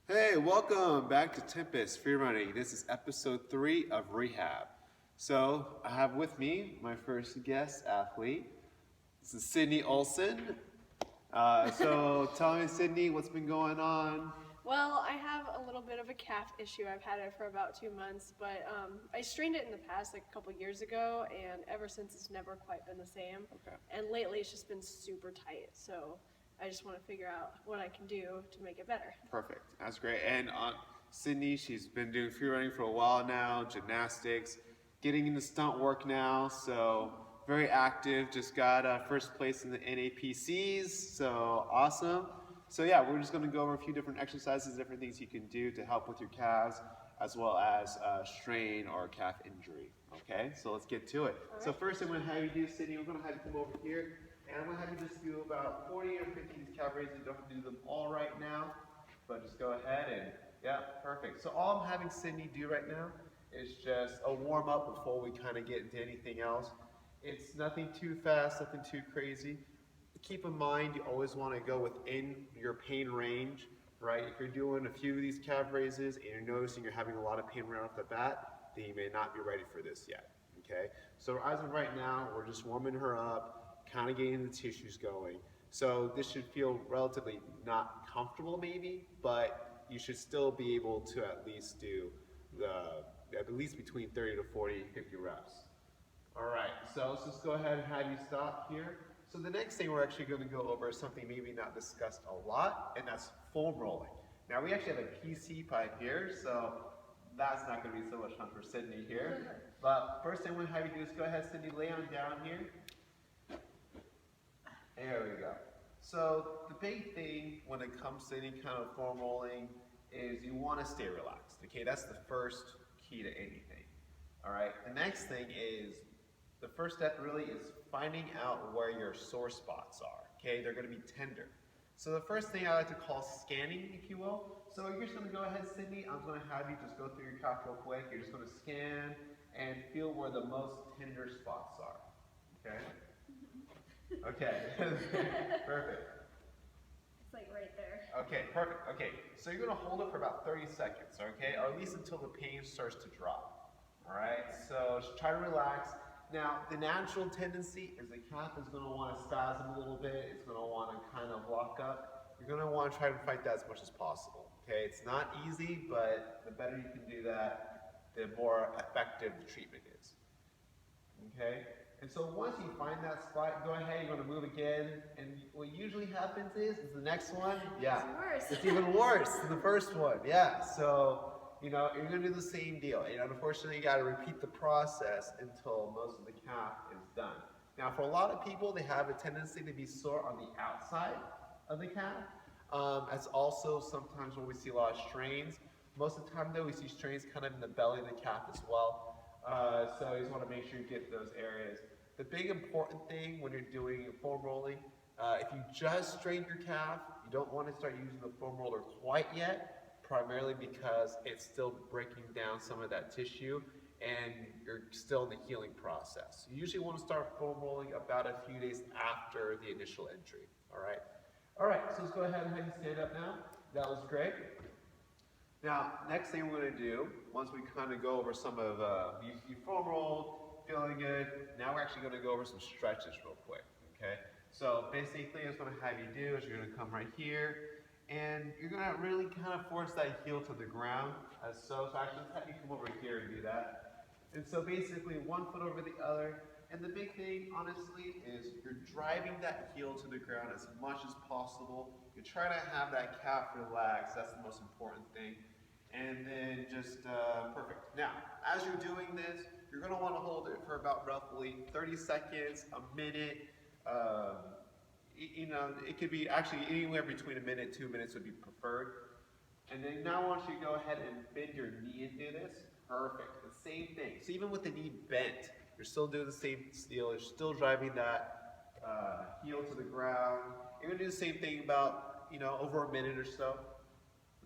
Hey, welcome back to Tempest Free Running. This is episode 3 of Rehab. So, I have with me my first guest athlete. This is Sydney Olson. So, tell me, Sydney, what's been going on? Well, I have a little bit of a calf issue. I've had it for about 2 months, but I strained it in the past, like a couple years ago, and ever since it's never quite been the same. Okay. And lately it's just been super tight. So I just want to figure out what I can do to make it better. Perfect. That's great. And Sydney, she's been doing free running for a while now, gymnastics, getting into stunt work now. So very active. Just got first place in the NAPCs. So awesome. So yeah, we're just going to go over a few different exercises, different things you can do to help with your calves, as well as strain or calf injury. Okay, so let's get to it. All So right. first, I'm going to have you do, Sydney. We're going to have you come over here. And I'm going to have you just do about 40 or 50 of these calf raises. You don't have to do them all right now, but just go ahead and, yeah, perfect. So all I'm having Sydney do right now is just a warm up before we kind of get into anything else. It's nothing too fast, nothing too crazy. Keep in mind, you always want to go within your pain range, right? If you're doing a few of these calf raises and you're noticing you're having a lot of pain right off the bat, then you may not be ready for this yet, okay? So as of right now, we're just warming her up, kind of getting the tissues going. So this should feel relatively not comfortable maybe, but you should still be able to at least do at least between 30 to 40, 50 reps. All right, so let's just go ahead and have you stop here. So the next thing we're actually going to go over is something maybe not discussed a lot, and that's foam rolling. Now we actually have a PC pipe here, so that's not going to be so much fun for Sydney here. But first thing I'm going to have you do is go ahead, Sydney, lay on down here. There we go. So the big thing when it comes to any kind of foam rolling is you want to stay relaxed. Okay, that's the first key to anything. All right, the next thing is the first step really is finding out where your sore spots are. Okay, they're going to be tender. So the first thing I like to call scanning, if you will. So you're just going to go ahead, Sydney. I'm going to have you just go through your calf real quick. You're just going to scan and feel where the most tender spots are. Okay. Okay. Perfect. It's like right there. Okay, perfect. Okay, so you're gonna hold it for about 30 seconds, okay? Or at least until the pain starts to drop. All right, so just try to relax. Now, the natural tendency is the calf is gonna wanna spasm a little bit. It's gonna wanna kind of lock up. You're gonna wanna try to fight that as much as possible, okay? It's not easy, but the better you can do that, the more effective the treatment is, okay? And so once you find that spot, go ahead, you're gonna move again, and what usually happens is the next one, yeah, It's worse. it's even worse than the first one, yeah. So, you know, you're gonna do the same deal. And unfortunately, you gotta repeat the process until most of the calf is done. Now, for a lot of people, they have a tendency to be sore on the outside of the calf. That's also sometimes where we see a lot of strains. Most of the time, though, we see strains kind of in the belly of the calf as well. So you just want to make sure you get those areas. The big important thing when you're doing foam rolling, if you just strained your calf, you don't want to start using the foam roller quite yet, primarily because it's still breaking down some of that tissue and you're still in the healing process. You usually want to start foam rolling about a few days after the initial injury, all right? All right, so let's go ahead and have you stand up now. That was great. Now, next thing we're going to do, once we kind of go over some of, you foam rolled, feeling good, now we're actually going to go over some stretches real quick, okay? So basically, what I'm going to have you do is you're going to come right here, and you're going to really kind of force that heel to the ground, as so. So actually, let's have you come over here and do that. And so basically, one foot over the other, and the big thing, honestly, is you're driving that heel to the ground as much as possible. You try to have that calf relax, that's the most important thing. And then just perfect. Now, as you're doing this, you're going to want to hold it for about roughly 30 seconds, a minute. You know, it could be actually anywhere between a minute, 2 minutes would be preferred. And then now I want you to go ahead and bend your knee and do this. Perfect. The same thing. So even with the knee bent, you're still doing the same deal. You're still driving that heel to the ground. You're going to do the same thing about, you know, over a minute or so.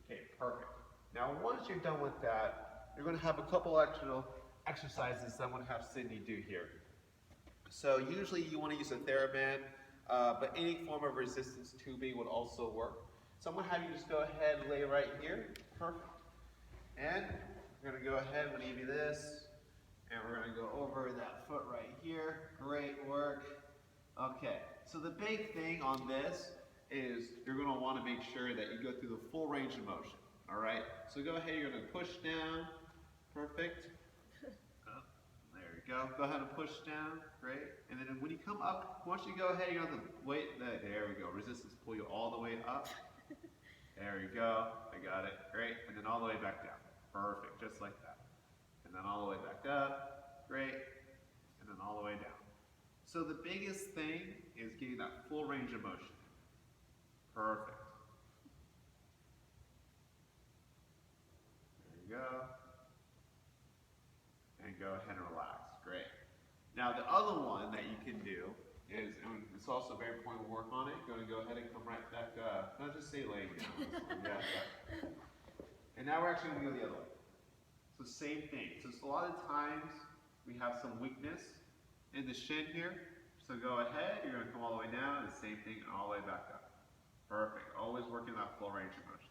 Okay, perfect. Now, once you're done with that, you're going to have a couple extra exercises that I'm going to have Sydney do here. So usually you want to use a TheraBand, but any form of resistance tubing would also work. So I'm going to have you just go ahead and lay right here. Perfect. And we're going to go ahead and give you this. And we're going to go over that foot right here. Great work. Okay, so the big thing on this is you're going to want to make sure that you go through the full range of motion. All right, so go ahead, you're going to push down. Perfect. There you go. Go ahead and push down. Great. And then when you come up, once you go ahead, you're going to wait. There we go. Resistance pull you all the way up. There you go. I got it. Great. And then all the way back down. Perfect. Just like that. And then all the way back up. Great. And then all the way down. So the biggest thing is getting that full range of motion. Perfect. There you go. And go ahead and relax. Great. Now the other one that you can do is, and it's also very important to work on it, going to go ahead and come right back up. Not just stay laying down. Yeah. And now we're actually going to go the other way. So same thing. So a lot of times we have some weakness in the shin here. So go ahead, you're going to come all the way down, and same thing all the way back up. Perfect. Always working that full range of motion.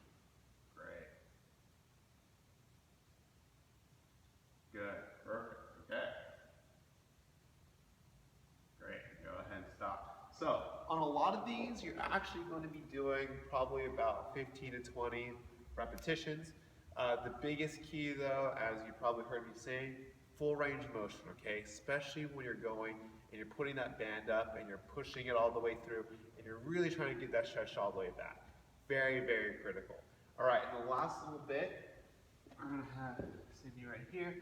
Great. Good. Perfect. Okay. Great. Go ahead and stop. So on a lot of these, you're actually going to be doing probably about 15 to 20 repetitions. The biggest key though, as you probably heard me saying, full range of motion, okay? Especially when you're going and you're putting that band up and you're pushing it all the way through and you're really trying to get that stretch all the way back. Very, very critical. All right, and the last little bit, I'm gonna have Sydney right here.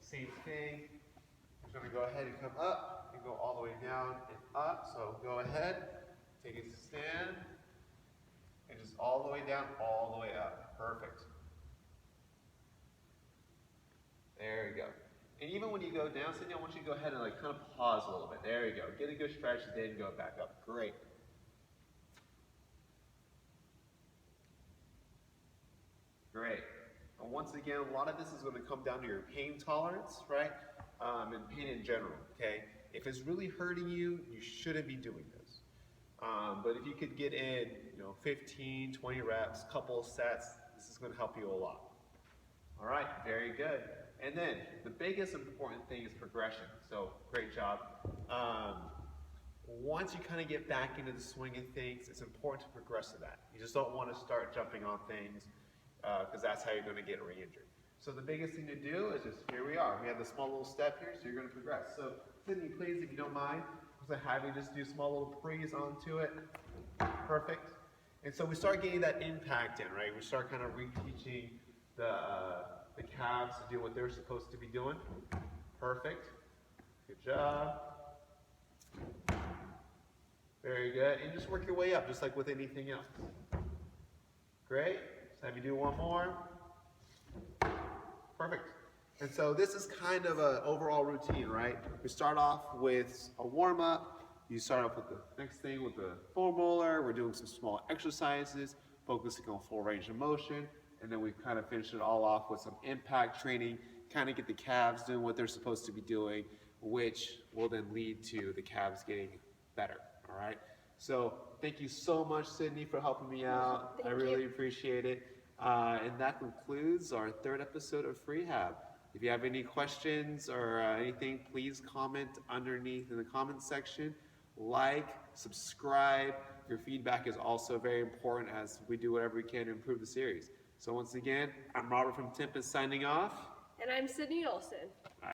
Same thing. I'm gonna go ahead and come up and go all the way down and up. So go ahead, take a stand, and just all the way down, all the way up. Perfect. There you go. And even when you go down, Sydney, I want you to go ahead and like kind of pause a little bit. There you go. Get a good stretch, then go back up. Great. Great. And once again, a lot of this is going to come down to your pain tolerance, right? And pain in general, okay? If it's really hurting you, you shouldn't be doing this. But if you could get in, 15, 20 reps, couple of sets, this is going to help you a lot. All right, very good. And then the biggest important thing is progression. So great job. Once you kind of get back into the swing of things, it's important to progress to that. You just don't want to start jumping on things because that's how you're going to get re-injured. So the biggest thing to do is just, here we are. We have the small little step here, so you're going to progress. So Sydney, please, if you don't mind, I'm going to have you just do small little prees onto it. Perfect. And so we start getting that impact in, right? We start kind of reteaching the calves to do what they're supposed to be doing. Perfect. Good job. Very good. And just work your way up, just like with anything else. Great. Let's have you do one more. Perfect. And so this is kind of an overall routine, right? We start off with a warm-up. You start off with the next thing with the foam roller. We're doing some small exercises, focusing on full range of motion. And then we kind of finish it all off with some impact training, kind of get the calves doing what they're supposed to be doing, which will then lead to the calves getting better, all right? So thank you so much, Sydney, for helping me out. I really appreciate it. And that concludes our third episode of Freehab. If you have any questions or anything, please comment underneath in the comments section. Like, subscribe. Your feedback is also very important as we do whatever we can to improve the series. So once again, I'm Robert from Tempest signing off. And I'm Sydney Olson.